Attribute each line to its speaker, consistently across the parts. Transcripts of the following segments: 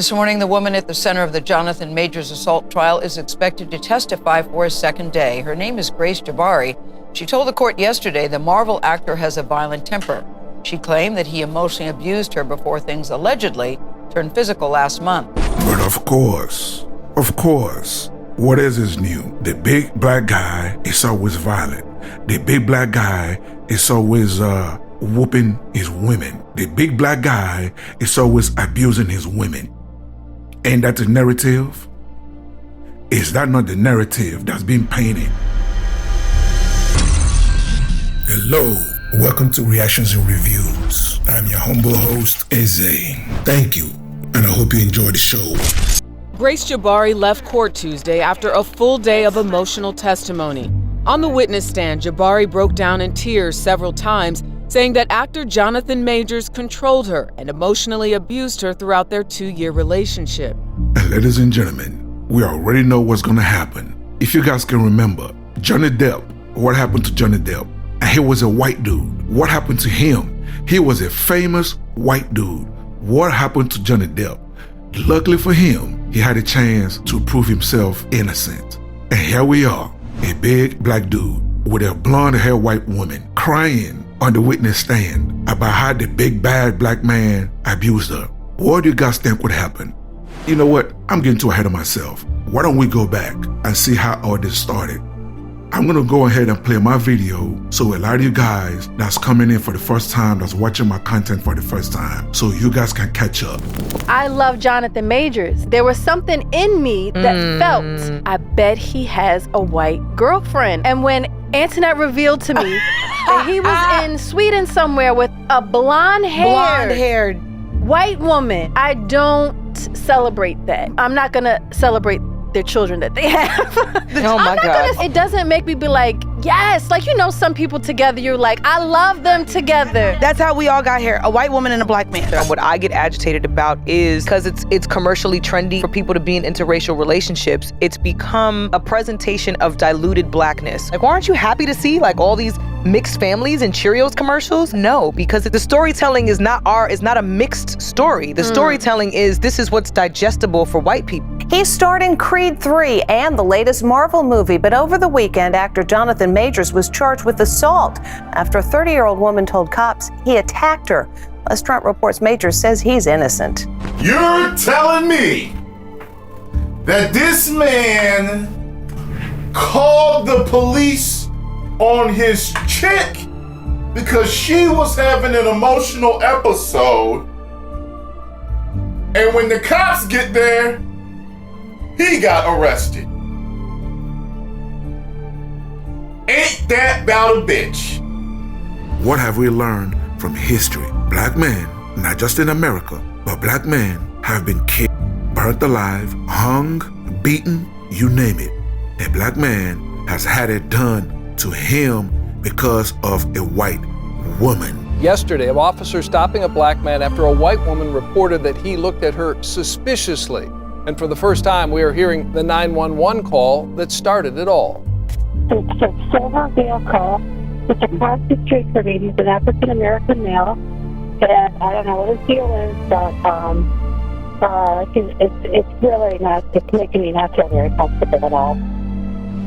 Speaker 1: This morning, the woman at the center of the Jonathan Majors assault trial is expected to testify for a second day. Her name is Grace Jabari. She told the court yesterday the Marvel actor has a violent temper. She claimed that he emotionally abused her before things allegedly turned physical last month.
Speaker 2: But of course, what is new? The big black guy is always violent. The big black guy is always whooping his women. The big black guy is always abusing his women. Ain't that the narrative? Is that not the narrative that's being painted? Hello, welcome to Reactions and Reviews. I'm your humble host, Eze. Thank you, and I hope you enjoy the show.
Speaker 3: Grace Jabari left court Tuesday after a full day of emotional testimony. On the witness stand, Jabari broke down in tears several times, saying that actor Jonathan Majors controlled her and emotionally abused her throughout their 2-year relationship.
Speaker 2: And ladies and gentlemen, we already know what's gonna happen. If you guys can remember, Johnny Depp, what happened to Johnny Depp? And he was a white dude. What happened to him? He was a famous white dude. What happened to Johnny Depp? Luckily for him, he had a chance to prove himself innocent. And here we are, a big black dude with a blonde-haired white woman crying on the witness stand about how the big bad black man abused her. What do you guys think would happen? You know what? I'm getting too ahead of myself. Why don't we go back and see how all this started? I'm gonna go ahead and play my video so a lot of you guys that's coming in for the first time, that's watching my content for the first time, so you guys can catch up.
Speaker 4: I love Jonathan Majors. There was something in me that felt, I bet he has a white girlfriend. And when Antoinette revealed to me that he was in Sweden somewhere with a blonde-haired white woman, I don't celebrate that. I'm not gonna celebrate their children that they have.
Speaker 3: Oh my God.
Speaker 4: It doesn't make me be like, yes, like, you know, some people together, you're like, I love them together.
Speaker 5: That's how we all got here, a white woman and a black man.
Speaker 6: And what I get agitated about is because it's commercially trendy for people to be in interracial relationships, it's become a presentation of diluted blackness. Like, aren't you happy to see like all these mixed families and Cheerios commercials? No, because the storytelling is not a mixed story. The storytelling is, this is what's digestible for white people.
Speaker 7: He starred in Creed 3 and the latest Marvel movie, but over the weekend, actor Jonathan Majors was charged with assault after a 30-year-old woman told cops he attacked her. Les Trent reports Majors says he's innocent.
Speaker 8: You're telling me that this man called the police on his chick because she was having an emotional episode, and when the cops get there, he got arrested. Ain't that about a bitch?
Speaker 2: What have we learned from history? Black men, not just in America, but black men have been killed, burnt alive, hung, beaten, you name it. A black man has had it done to him because of a white woman.
Speaker 9: Yesterday, an officer stopping a black man after a white woman reported that he looked at her suspiciously. And for the first time, we are hearing the 911 call that started it all.
Speaker 10: It's a silver vehicle. It's across the street for me. He's an African-American male. And I don't know what his deal is, but it's really not, it's making me not feel very comfortable at all.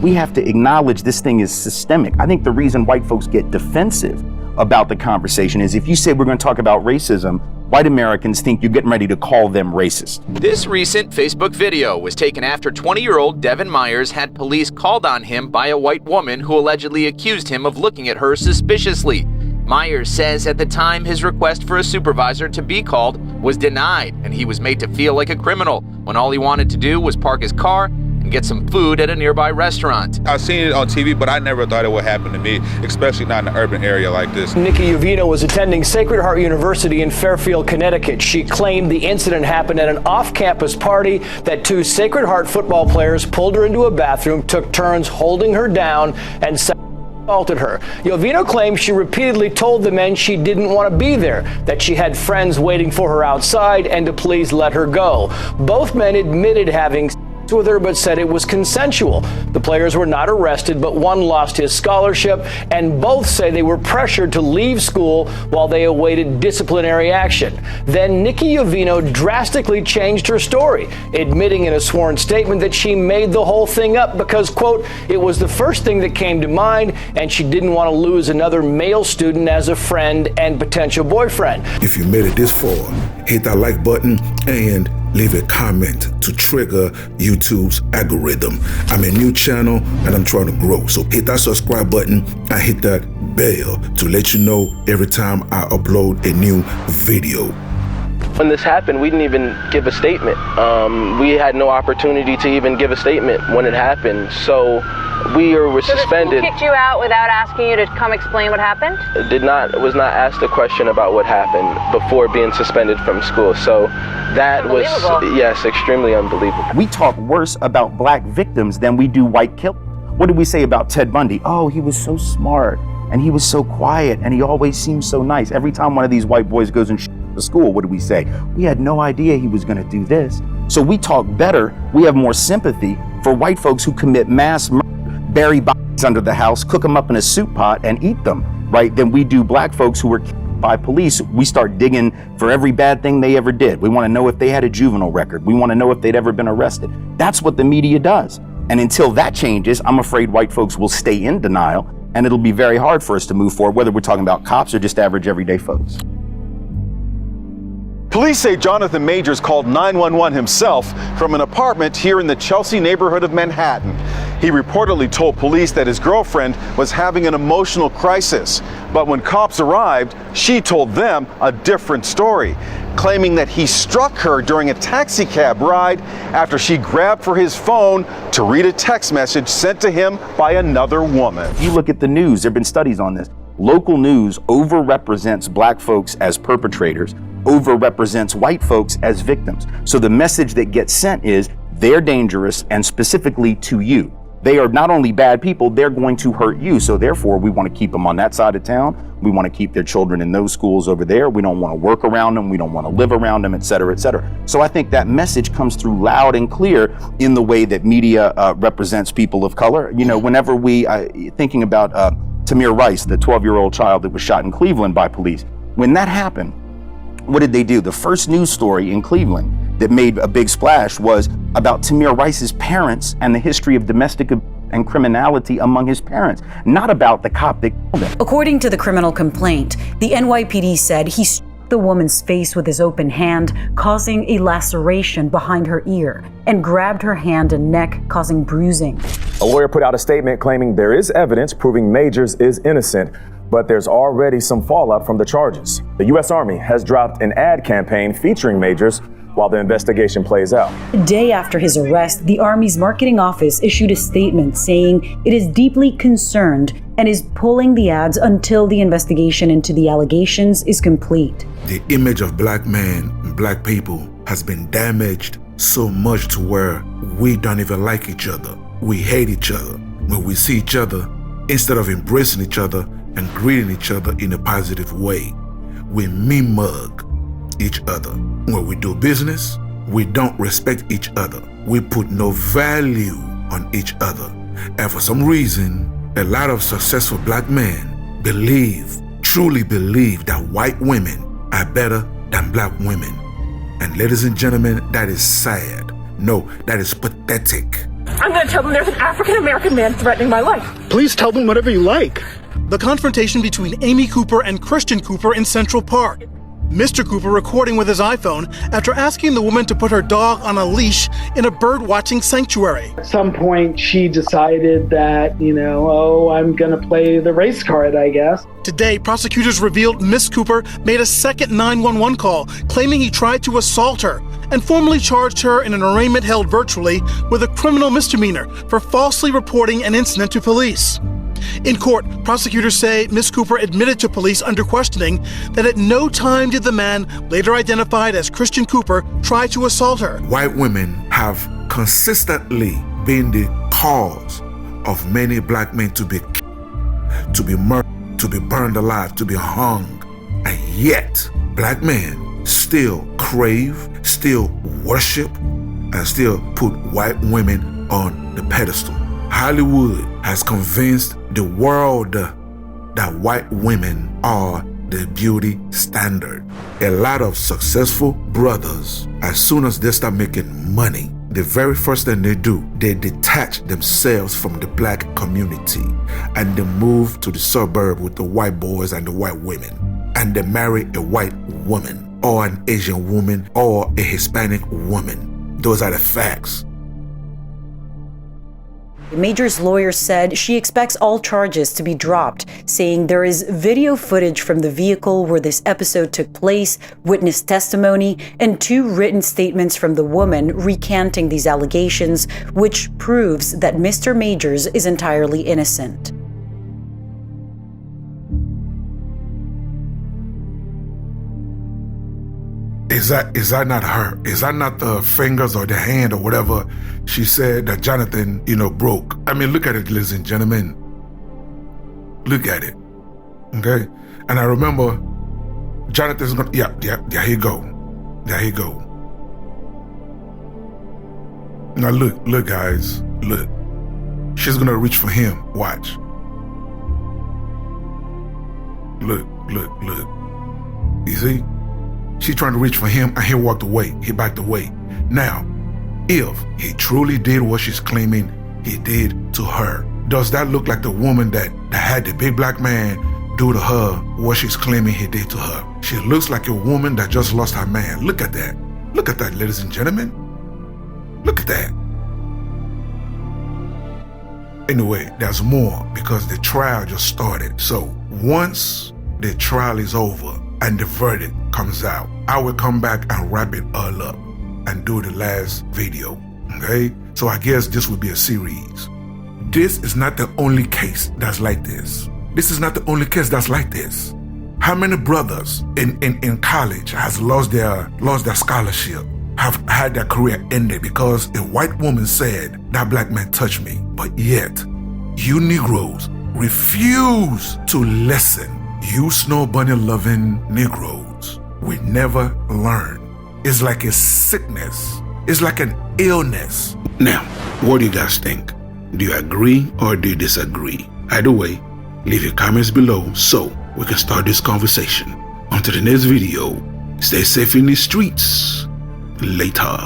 Speaker 11: We have to acknowledge this thing is systemic. I think the reason white folks get defensive about the conversation is if you say we're going to talk about racism, white Americans think you're getting ready to call them racist.
Speaker 12: This recent Facebook video was taken after 20-year-old Devin Myers had police called on him by a white woman who allegedly accused him of looking at her suspiciously. Myers says at the time his request for a supervisor to be called was denied, and he was made to feel like a criminal when all he wanted to do was park his car and get some food at a nearby restaurant.
Speaker 13: I've seen it on TV, but I never thought it would happen to me, especially not in an urban area like this.
Speaker 14: Nikki Uvino was attending Sacred Heart University in Fairfield, Connecticut. She claimed the incident happened at an off-campus party, that 2 Sacred Heart football players pulled her into a bathroom, took turns holding her down, and assaulted her. Uvino claims she repeatedly told the men she didn't want to be there, that she had friends waiting for her outside, and to please let her go. Both men admitted having with her but said it was consensual. The players were not arrested, but one lost his scholarship, and both say they were pressured to leave school while they awaited disciplinary action. Then Nikki Yovino drastically changed her story, admitting in a sworn statement that she made the whole thing up because, quote, it was the first thing that came to mind and she didn't want to lose another male student as a friend and potential boyfriend.
Speaker 2: If you made it this far, hit that like button and leave a comment to trigger YouTube's algorithm. I'm a new channel and I'm trying to grow. So hit that subscribe button and hit that bell to let you know every time I upload a new video.
Speaker 15: When this happened, we didn't even give a statement. We had no opportunity to even give a statement when it happened. So we were suspended.
Speaker 16: So the school kicked you out without asking you to come explain what happened?
Speaker 15: Was not asked a question about what happened before being suspended from school. So that was, yes, extremely unbelievable.
Speaker 11: We talk worse about black victims than we do white killers. What did we say about Ted Bundy? Oh, he was so smart and he was so quiet and he always seemed so nice. Every time one of these white boys goes and to school, what do we say? We had no idea he was going to do this. So we talk better. We have more sympathy for white folks who commit mass murder, bury bodies under the house, cook them up in a soup pot and eat them, right? Than we do black folks who were killed by police. We start digging for every bad thing they ever did. We want to know if they had a juvenile record. We want to know if they'd ever been arrested. That's what the media does. And until that changes, I'm afraid white folks will stay in denial and it'll be very hard for us to move forward, whether we're talking about cops or just average everyday folks.
Speaker 17: Police say Jonathan Majors called 911 himself from an apartment here in the Chelsea neighborhood of Manhattan. He reportedly told police that his girlfriend was having an emotional crisis. But when cops arrived, she told them a different story, claiming that he struck her during a taxi cab ride after she grabbed for his phone to read a text message sent to him by another woman.
Speaker 11: You look at the news, there have been studies on this. Local news overrepresents black folks as perpetrators, overrepresents white folks as victims. So the message that gets sent is they're dangerous and specifically to you. They are not only bad people, they're going to hurt you. So therefore, we want to keep them on that side of town. We want to keep their children in those schools over there. We don't want to work around them. We don't want to live around them, et cetera, et cetera. So I think that message comes through loud and clear in the way that media represents people of color. You know, whenever we, thinking about Tamir Rice, the 12-year-old child that was shot in Cleveland by police, when that happened, what did they do? The first news story in Cleveland that made a big splash was about Tamir Rice's parents and the history of domestic and criminality among his parents, not about the cop that killed him.
Speaker 18: According to the criminal complaint, the NYPD said he struck the woman's face with his open hand, causing a laceration behind her ear, and grabbed her hand and neck, causing bruising.
Speaker 19: A lawyer put out a statement claiming there is evidence proving Majors is innocent, but there's already some fallout from the charges. The U.S. Army has dropped an ad campaign featuring Majors while the investigation plays out.
Speaker 18: A day after his arrest, the Army's marketing office issued a statement saying it is deeply concerned and is pulling the ads until the investigation into the allegations is complete.
Speaker 2: The image of black men and black people has been damaged so much to where we don't even like each other. We hate each other. When we see each other, instead of embracing each other and greeting each other in a positive way, we mean mug each other. When we do business, we don't respect each other. We put no value on each other. And for some reason, a lot of successful black men truly believe that white women are better than black women. And ladies and gentlemen, that is sad. No, that is pathetic.
Speaker 20: I'm going to tell them there's an African-American man threatening my life.
Speaker 21: Please tell them whatever you like. The confrontation between Amy Cooper and Christian Cooper in Central Park. Mr. Cooper recording with his iPhone after asking the woman to put her dog on a leash in a bird-watching sanctuary.
Speaker 22: At some point, she decided that, I'm going to play the race card, I guess.
Speaker 21: Today, prosecutors revealed Miss Cooper made a second 911 call, claiming he tried to assault her, and formally charged her in an arraignment held virtually with a criminal misdemeanor for falsely reporting an incident to police. In court, prosecutors say Miss Cooper admitted to police under questioning that at no time did the man, later identified as Christian Cooper, try to assault her.
Speaker 2: White women have consistently been the cause of many black men to be killed, to be murdered, to be burned alive, to be hung. And yet, black men still crave, still worship, and still put white women on the pedestal. Hollywood has convinced the world that white women are the beauty standard. A lot of successful brothers, as soon as they start making money, the very first thing they do, they detach themselves from the black community and they move to the suburb with the white boys and the white women. And they marry a white woman or an Asian woman or a Hispanic woman. Those are the facts.
Speaker 18: Major's lawyer said she expects all charges to be dropped, saying there is video footage from the vehicle where this episode took place, witness testimony, and 2 written statements from the woman recanting these allegations, which proves that Mr. Majors is entirely innocent.
Speaker 2: Is that not her? Is that not the fingers or the hand or whatever she said that Jonathan, broke? I mean, look at it, ladies and gentlemen. Look at it. Okay? And I remember Jonathan's gonna, there you go. There you go. Now look guys, look. She's gonna reach for him, watch. Look. You see? She's trying to reach for him and he walked away. He backed away. Now, if he truly did what she's claiming he did to her, does that look like the woman that had the big black man do to her what she's claiming he did to her? She looks like a woman that just lost her man. Look at that. Look at that, ladies and gentlemen. Look at that. Anyway, there's more because the trial just started. So once the trial is over and the verdict comes out, I will come back and wrap it all up and do the last video, okay? So I guess this will be a series. This is not the only case that's like this. This is not the only case that's like this. How many brothers in college has lost their scholarship, have had their career ended because a white woman said, that black man touched me, but yet you Negroes refuse to listen. You Snow Bunny loving Negroes will never learn. It's like a sickness. It's like an illness. Now, what do you guys think? Do you agree or do you disagree? Either way, leave your comments below so we can start this conversation. Until the next video, stay safe in the streets. Later.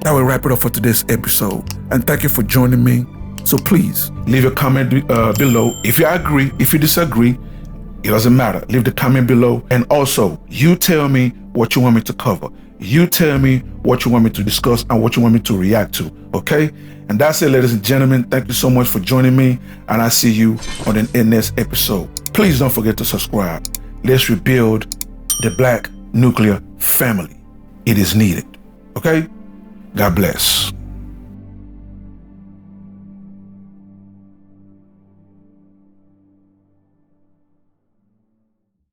Speaker 2: That will wrap it up for today's episode. And thank you for joining me. So please leave a comment below. If you agree, if you disagree, it doesn't matter. Leave the comment below. And also, you tell me what you want me to cover. You tell me what you want me to discuss and what you want me to react to. Okay? And that's it, ladies and gentlemen. Thank you so much for joining me. And I'll see you on the next episode. Please don't forget to subscribe. Let's rebuild the Black nuclear family. It is needed. Okay? God bless.